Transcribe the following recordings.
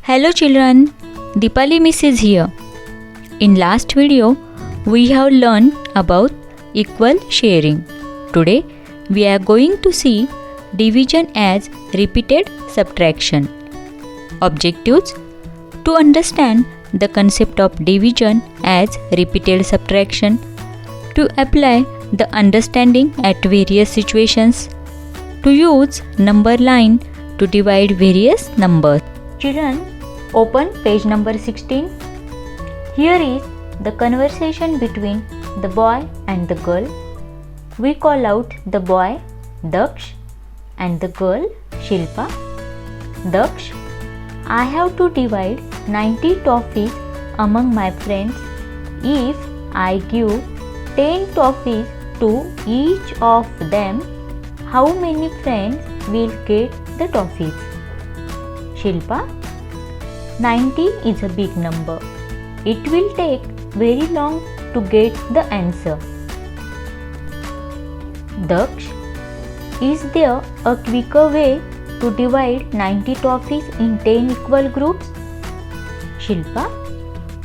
Hello children, Deepali Miss is here. In last video, we have learned about equal sharing. Today, we are going to see division as repeated subtraction. Objectives: to understand the concept of division as repeated subtraction, to apply the understanding at various situations, to use number line to divide various numbers. Children, open page number 16. Here is the conversation between the boy and the girl. We call out the boy Daksh and the girl Shilpa. Daksh, I have to divide 90 toffees among my friends. If I give 10 toffees to each of them, how many friends will get the toffees? Shilpa, 90 is a big number. It will take very long to get the answer. Daksh, is there a quicker way to divide 90 toffees in 10 equal groups? Shilpa,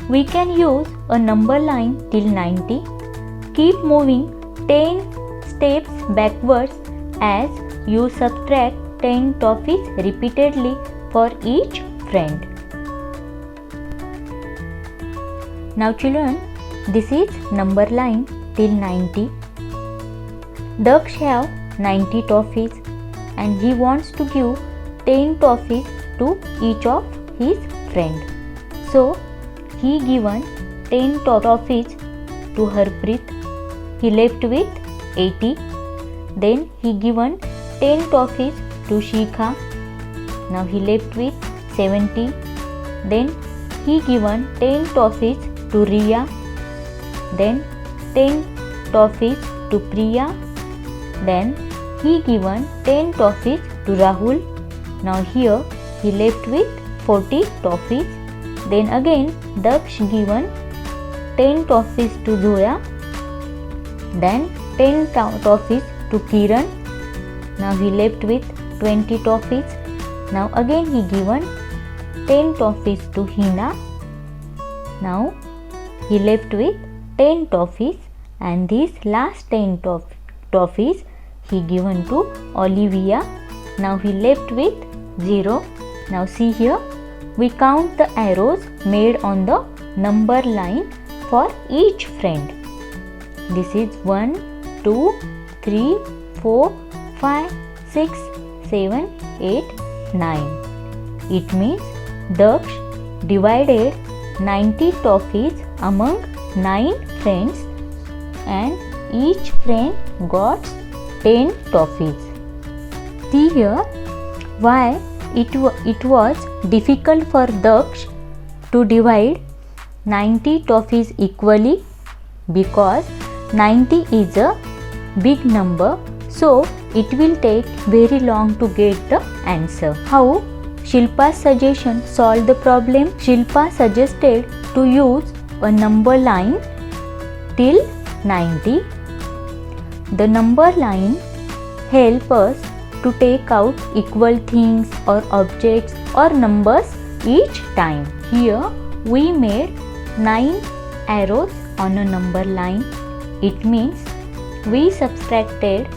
we can use a number line till 90. Keep moving 10 steps backwards as you subtract 10 toffees repeatedly for each friend. Now children, this is number line till 90. Daksh have 90 toffees and he wants to give 10 toffees to each of his friend. So he given 10 toffees to Harpreet. He left with 80. Then he given 10 toffees to Shikha. Now he left with 70. Then he given 10 toffees to Riya. Then 10 toffees to Priya. Then he given 10 toffees to Rahul. Now here he left with 40 toffees. Then again Daksh given 10 toffees to Zoya. Then 10 toffees to Kiran. Now he left with 20 toffees. Now again he given 10 toffees to Hina. Now he left with 10 toffees and these last 10 toffees he given to Olivia. Now he left with 0. Now see here, we count the arrows made on the number line for each friend. This is 1, 2, 3, 4, 5, 6, 7, 8, 9. It means Daksh divided 90 toffees among 9 friends and each friend got 10 toffees. See here why it was difficult for Daksh to divide 90 toffees equally, because 90 is a big number, so it will take very long to get the answer. How Shilpa's suggestion solved the problem? Shilpa suggested to use a number line till 90. The number line helps us to take out equal things or objects or numbers each time. Here we made 9 arrows on a number line. It means we subtracted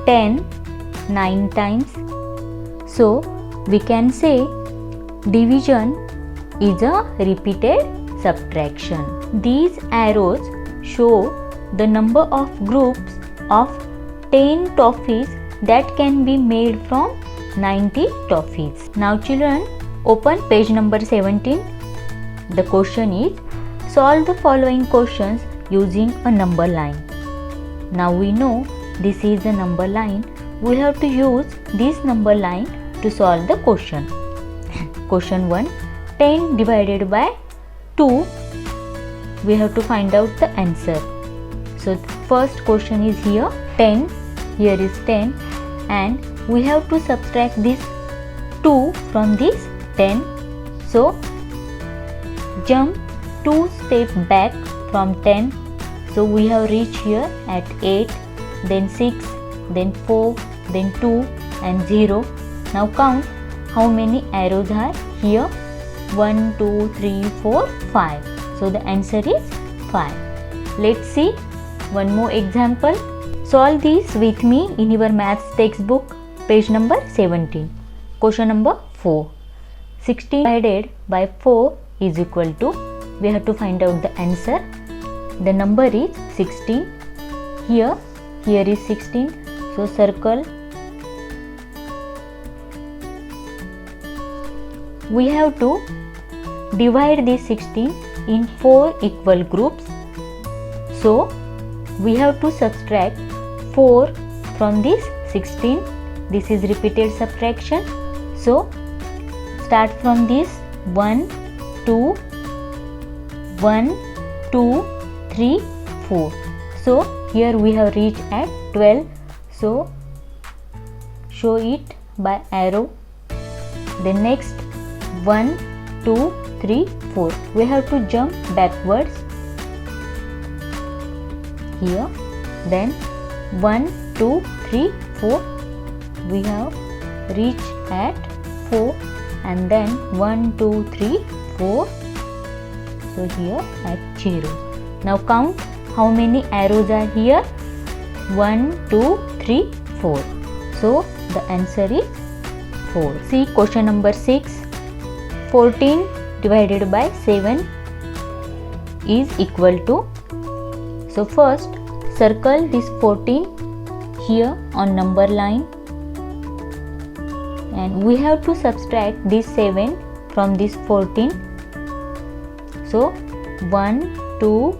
10 9 times. So we can say division is a repeated subtraction. These arrows show the number of groups of 10 toffees that can be made from 90 toffees. Now children, open page number 17. The question is, solve the following questions using a number line. Now we know this is a number line. We have to use this number line to solve the question. Question 1. 10 divided by 2. We have to find out the answer. So first question is here 10. Here is 10 and we have to subtract this 2 from this 10. So jump 2 steps back from 10. So we have reached here at 8, then 6, then 4, then 2 and 0. Now count how many arrows are here? 1, 2, 3, 4, 5. So the answer is 5. Let's see one more example. Solve this with me in your maths textbook, page number 17. Question number 4. 16 divided by 4 is equal to, we have to find out the answer. The number is 16. Here is 16. So circle. We have to divide this 16 in 4 equal groups. So we have to subtract 4 from this 16. This is repeated subtraction. So start from this 1, 2, 1, 2, 3, 4. So here we have reached at 12. So show it by arrow. The next 1, 2, 3, 4. We have to jump backwards here. Then 1, 2, 3, 4. We have reached at 4, and then 1, 2, 3, 4. So here at 0. Now count how many arrows are here. 1, 2, 3, 4. So the answer is 4. See question number 6. 14 divided by 7 is equal to. So first circle this 14 here on number line, and we have to subtract this 7 from this 14. So 1, 2,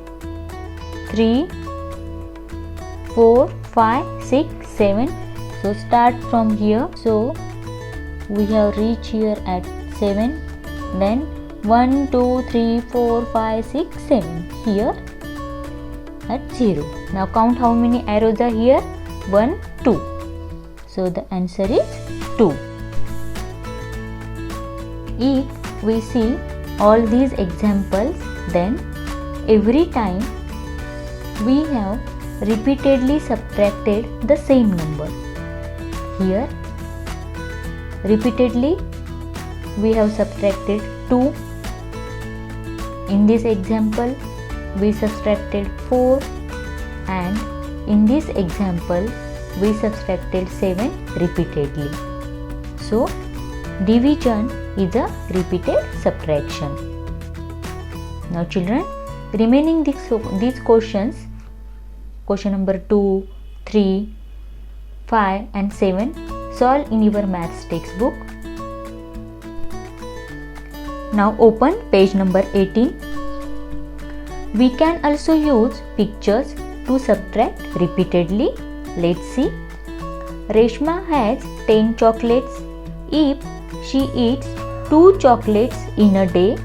3, 4, 5, 6, 7. So start from here. So we have reached here at 7. Then 1, 2, 3, 4, 5, 6, 7. Here at 0. Now count how many arrows are here. 1, 2. So the answer is 2. If we see all these examples, then every time we have repeatedly subtracted the same number. Here repeatedly we have subtracted 2. In this example we subtracted 4, and in this example we subtracted 7 repeatedly. So division is a repeated subtraction. Now children, remaining these questions, question number 2, 3, 5 and 7, solve in your maths textbook. Now open page number 18. We can also use pictures to subtract repeatedly. Let's see. Reshma has 10 chocolates. If she eats 2 chocolates in a day,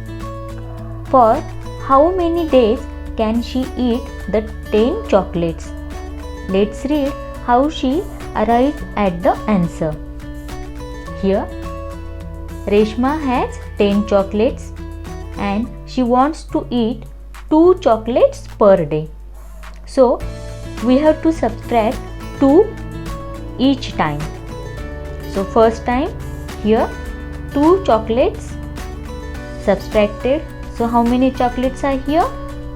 for how many days can she eat the 10 chocolates? Let's read how she arrived at the answer. Here Reshma has 10 chocolates and she wants to eat 2 chocolates per day. So we have to subtract 2 each time. So first time here 2 chocolates subtracted. So how many chocolates are here?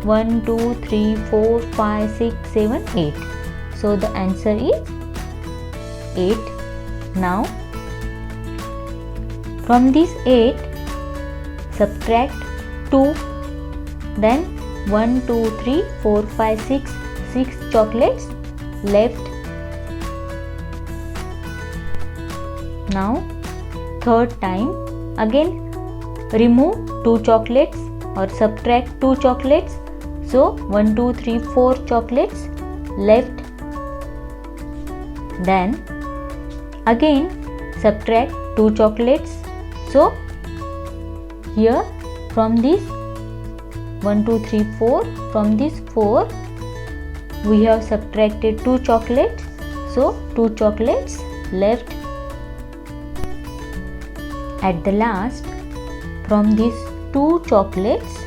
1, 2, 3, 4, 5, 6, 7, 8. So the answer is 8. Now from this 8 subtract 2. Then 1, 2, 3, 4, 5, 6 chocolates left. Now third time again remove 2 chocolates or subtract 2 chocolates. So 1, 2, 3, 4 chocolates left. Then again subtract 2 chocolates. So here from this 1, 2, 3, 4, from this 4 we have subtracted 2 chocolates. So 2 chocolates left. At the last, from these 2 chocolates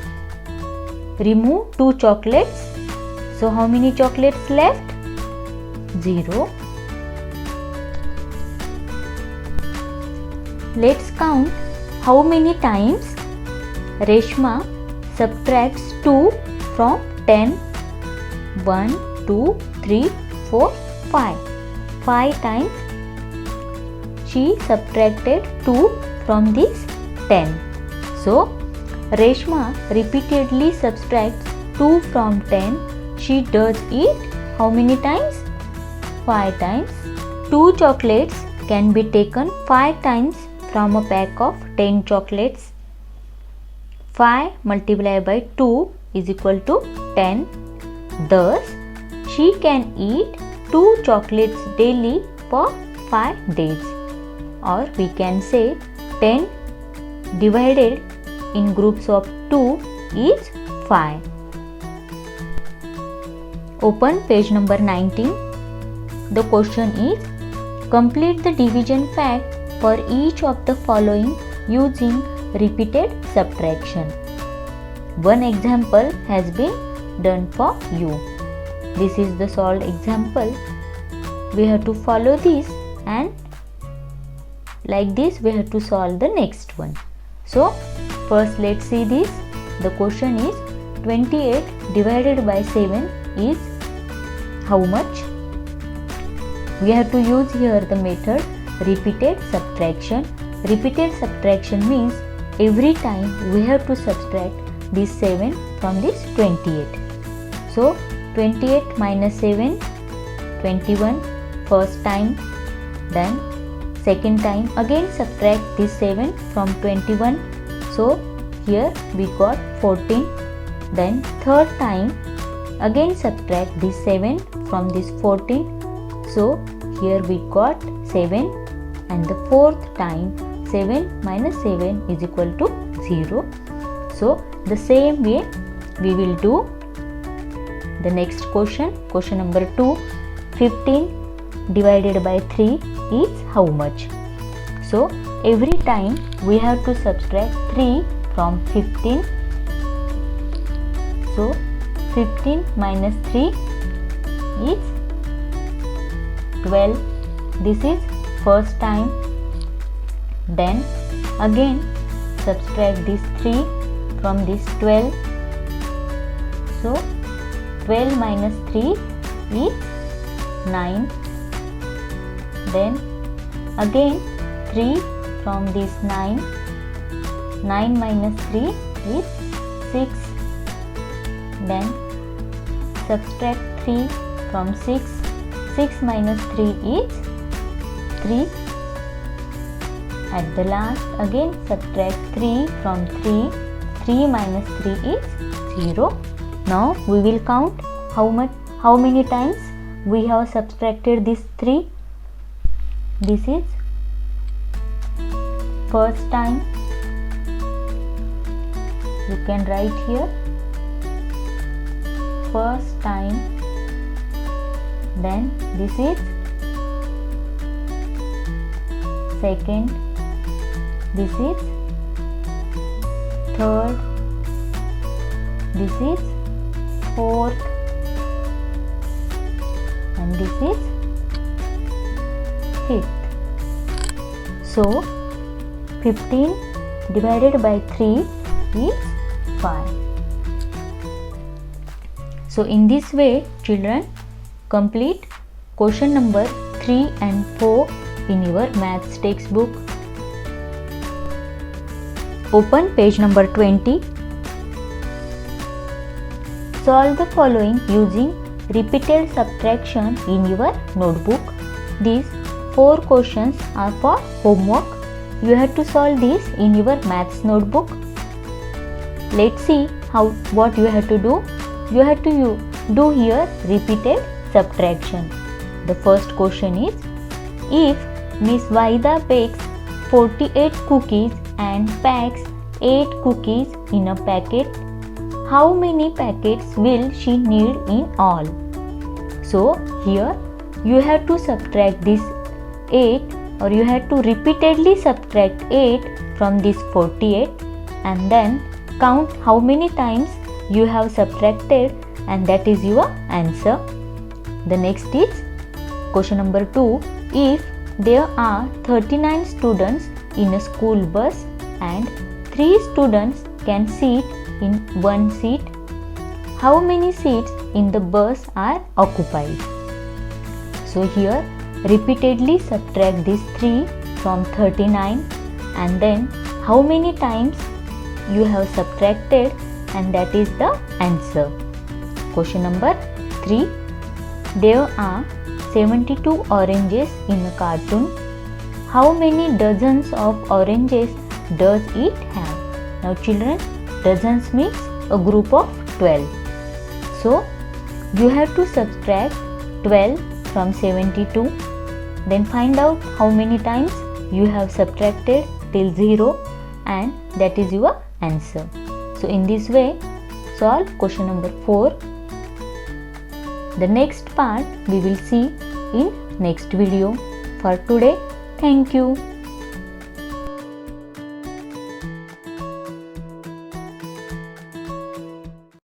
remove 2 chocolates. So how many chocolates left? 0. let's count how many times Reshma subtracts 2 from 10. 1, 2, 3, 4, 5. 5 times she subtracted 2 from this 10. So, Reshma repeatedly subtracts 2 from 10. She does it how many times? 5 times. 2 chocolates can be taken 5 times from a pack of 10 chocolates. 5 multiplied by 2 is equal to 10. Thus, she can eat 2 chocolates daily for 5 days. Or we can say 10 divided in groups of 2 is 5. Open page number 19. The question is, complete the division fact for each of the following using repeated subtraction. One example has been done for you. This is the solved example. We have to follow this, and like this we have to solve the next one. So first let's see this. The question is 28 divided by 7 is how much? We have to use here the method repeated subtraction. Repeated subtraction means every time we have to subtract this 7 from this 28. So 28 minus 7, 21 first time, then second time again subtract this 7 from 21. So here we got 14. Then third time again subtract this 7 from this 14. So here we got 7, and the fourth time 7 minus 7 is equal to 0. So the same way we will do the next question. Question number 2. 15 divided by 3 is how much? So every time we have to subtract 3 from 15. So 15 minus 3 is 12. This is first time. Then again subtract this 3 from this 12. So 12 minus 3 is 9. Then again 3 from this 9. 9 minus 3 is 6. Then subtract 3 from 6. 6 minus 3 is 3. At the last again subtract 3 from 3. 3 minus 3 is 0. Now we will count how many times we have subtracted this 3. This is first time. You can write here first time. Then this is second. This is third. This is fourth, and this is fifth. So 15 divided by 3 is 5. So in this way, children, complete question number 3 and 4 in your maths textbook. Open page number 20. Solve the following using repeated subtraction in your notebook. These 4 questions are for homework. You have to solve this in your maths notebook. Let's see what you have to do. You have to do here repeated subtraction. The first question is, if Miss Vaida bakes 48 cookies and packs 8 cookies in a packet, how many packets will she need in all? So here you have to subtract this 8, or you have to repeatedly subtract 8 from this 48, and then count how many times you have subtracted, and that is your answer. The next is question number 2. If there are 39 students in a school bus and 3 students can sit in one seat, how many seats in the bus are occupied? So here repeatedly subtract these 3 from 39 and then how many times you have subtracted, and that is the answer. Question number 3. There are 72 oranges in a cartoon. How many dozens of oranges does it have? Now children, dozens means a group of 12. So you have to subtract 12 from 72, then find out how many times you have subtracted till 0, and that is your answer. So in this way solve question number 4. The next part we will see in next video. For today, thank you.